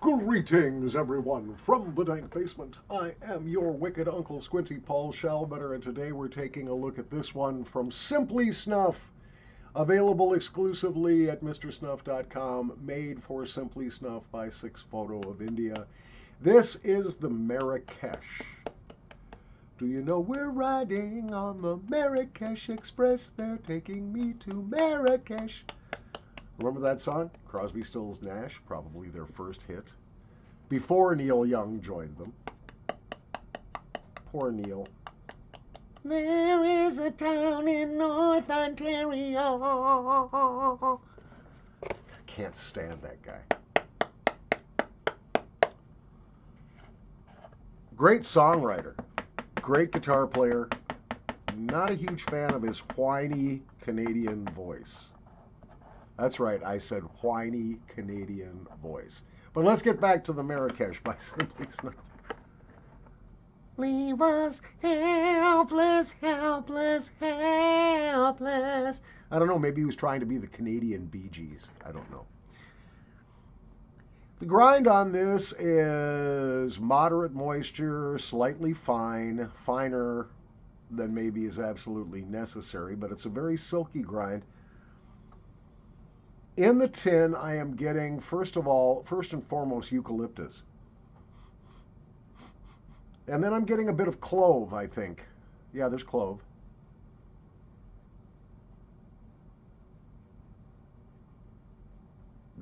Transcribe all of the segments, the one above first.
Greetings, everyone, from the dank basement. I am your wicked Uncle Squinty, Paul Shalbetter, and today we're taking a look at this one from Simply Snuff, available exclusively at mrsnuff.com, made for Simply Snuff by 6 Photo of India. This is the Marakesh. Do you know we're riding on the Marakesh Express? They're taking me to Marakesh. Remember that song? Crosby, Stills, Nash, probably their first hit, before Neil Young joined them. Poor Neil. There is a town in North Ontario. Can't stand that guy. Great songwriter, great guitar player. Not a huge fan of his whiny Canadian voice. That's right, I said whiny Canadian voice. But let's get back to the Marakesh by Simply Snuff. Leave us helpless, helpless, helpless. I don't know, maybe he was trying to be the Canadian Bee Gees. I don't know. The grind on this is moderate moisture, slightly fine, finer than maybe is absolutely necessary, but it's a very silky grind. In the tin, I am getting, first and foremost, eucalyptus. And then I'm getting a bit of clove, I think. Yeah, there's clove.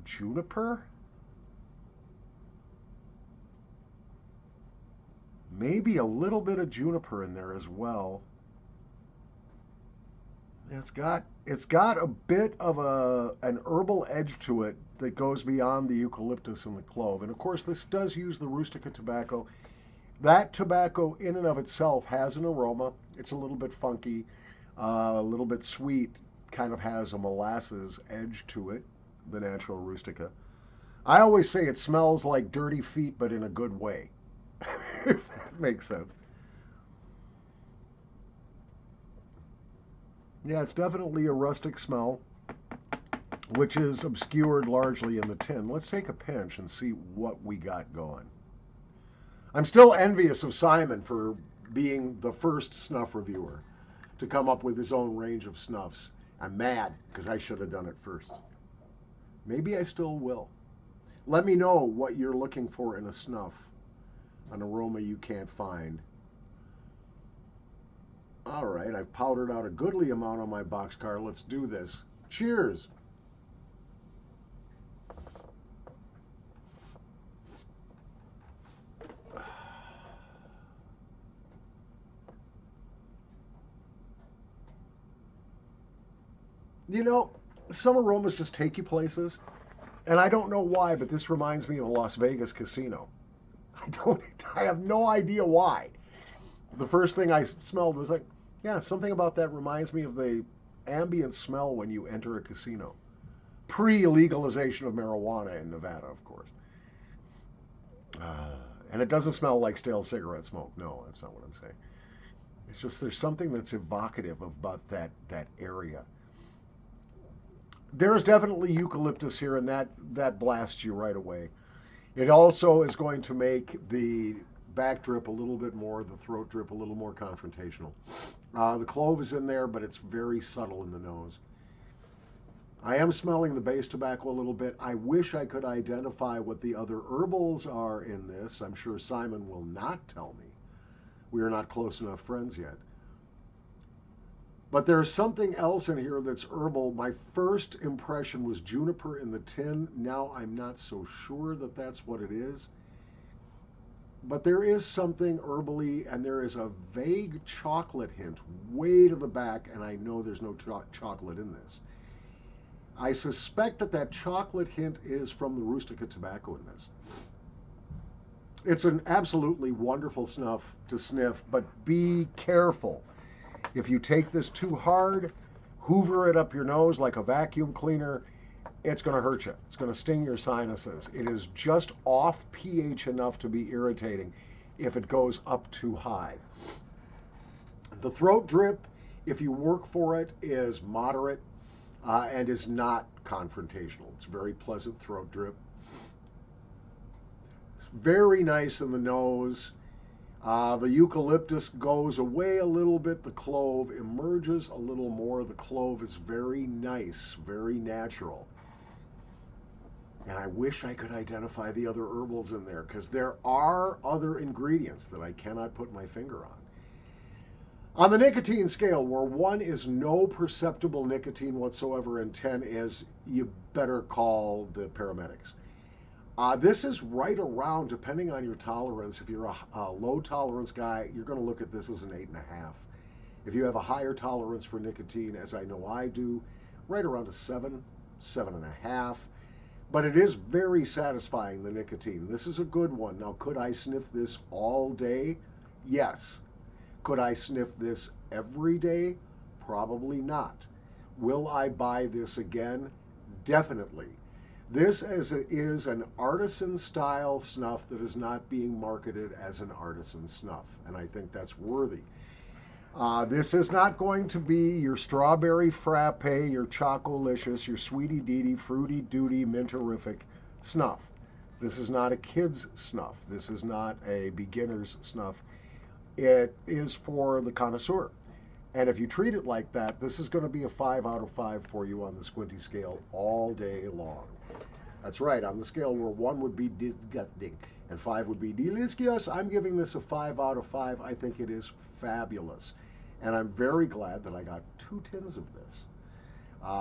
Juniper? Maybe a little bit of juniper in there as well. It's got a bit of an herbal edge to it that goes beyond the eucalyptus and the clove. And of course, this does use the rustica tobacco. That tobacco in and of itself has an aroma. It's a little bit funky, a little bit sweet, kind of has a molasses edge to it, the natural rustica. I always say it smells like dirty feet, but in a good way, if that makes sense. Yeah, it's definitely a rustic smell, which is obscured largely in the tin. Let's take a pinch and see what we got going. I'm still envious of Simon for being the first snuff reviewer to come up with his own range of snuffs. I'm mad because I should have done it first. Maybe I still will. Let me know what you're looking for in a snuff, an aroma you can't find. All right, I've powdered out a goodly amount on my boxcar. Let's do this. Cheers. You know, some aromas just take you places, and I don't know why, but this reminds me of a Las Vegas casino. I have no idea why. The first thing I smelled was like, yeah, something about that reminds me of the ambient smell when you enter a casino. Pre-legalization of marijuana in Nevada, of course. And it doesn't smell like stale cigarette smoke. No, that's not what I'm saying. It's just there's something that's evocative about that area. There's definitely eucalyptus here, and that blasts you right away. It also is going to make the back drip a little bit more, the throat drip a little more confrontational. The clove is in there, but it's very subtle in the nose. I am smelling the base tobacco a little bit. I wish I could identify what the other herbals are in this. I'm sure Simon will not tell me. We are not close enough friends yet. But there's something else in here that's herbal. My first impression was juniper in the tin. Now I'm not so sure that that's what it is. But there is something herbally, and there is a vague chocolate hint way to the back, and I know there's no chocolate in this. I suspect that chocolate hint is from the rustica tobacco in this. It's an absolutely wonderful snuff to sniff, but be careful. If you take this too hard, hoover it up your nose like a vacuum cleaner, it's going to hurt you. It's going to sting your sinuses. It is just off pH enough to be irritating if it goes up too high. The throat drip, if you work for it, is moderate and is not confrontational. It's very pleasant throat drip. very nice in the nose. The eucalyptus goes away a little bit. The clove emerges a little more. The clove is very nice, very natural. And I wish I could identify the other herbals in there because there are other ingredients that I cannot put my finger on. On the nicotine scale, where 1 is no perceptible nicotine whatsoever and 10 is you better call the paramedics. This is right around, depending on your tolerance. If you're a low tolerance guy, you're going to look at this as an 8.5. If you have a higher tolerance for nicotine, as I know I do, right around a 7, 7.5. But it is very satisfying, the nicotine. This is a good one. Now, could I sniff this all day? Yes. Could I sniff this every day? Probably not. Will I buy this again? Definitely. This is an artisan style snuff that is not being marketed as an artisan snuff, and I think that's worthy. This is not going to be your strawberry frappe, your chocolicious, your sweetie deedy, fruity duty, mintorific snuff. This is not a kid's snuff. This is not a beginner's snuff. It is for the connoisseur. And if you treat it like that, this is going to be a 5 out of 5 for you on the squinty scale all day long. That's right, on the scale where 1 would be disgusting and 5 would be delicious, I'm giving this a 5 out of 5. I think it is fabulous. And I'm very glad that I got 2 tins of this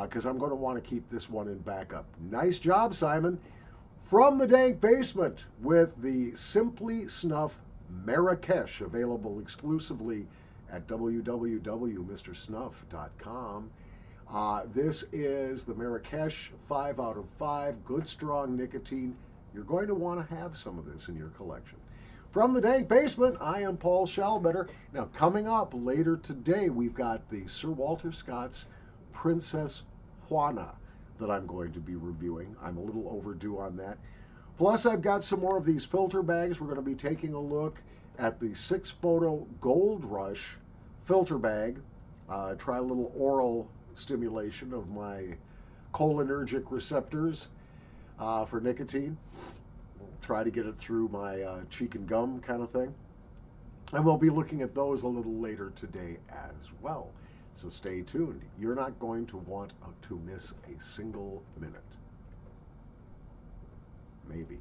because I'm going to want to keep this one in backup. Nice job, Simon. From the dank basement with the Simply Snuff Marakesh, available exclusively at www.mrsnuff.com. This is the Marakesh 5 out of 5, good strong nicotine. You're going to want to have some of this in your collection. From the dank basement, I am Paul Schallbetter. Now, coming up later today, we've got the Sir Walter Scott's Princess Juana that I'm going to be reviewing. I'm a little overdue on that. Plus, I've got some more of these filter bags. We're going to be taking a look at the 6-photo Gold Rush filter bag. Try a little oral stimulation of my cholinergic receptors for nicotine. Try to get it through my cheek and gum kind of thing. And we'll be looking at those a little later today as well. So stay tuned. You're not going to want to miss a single minute. Maybe.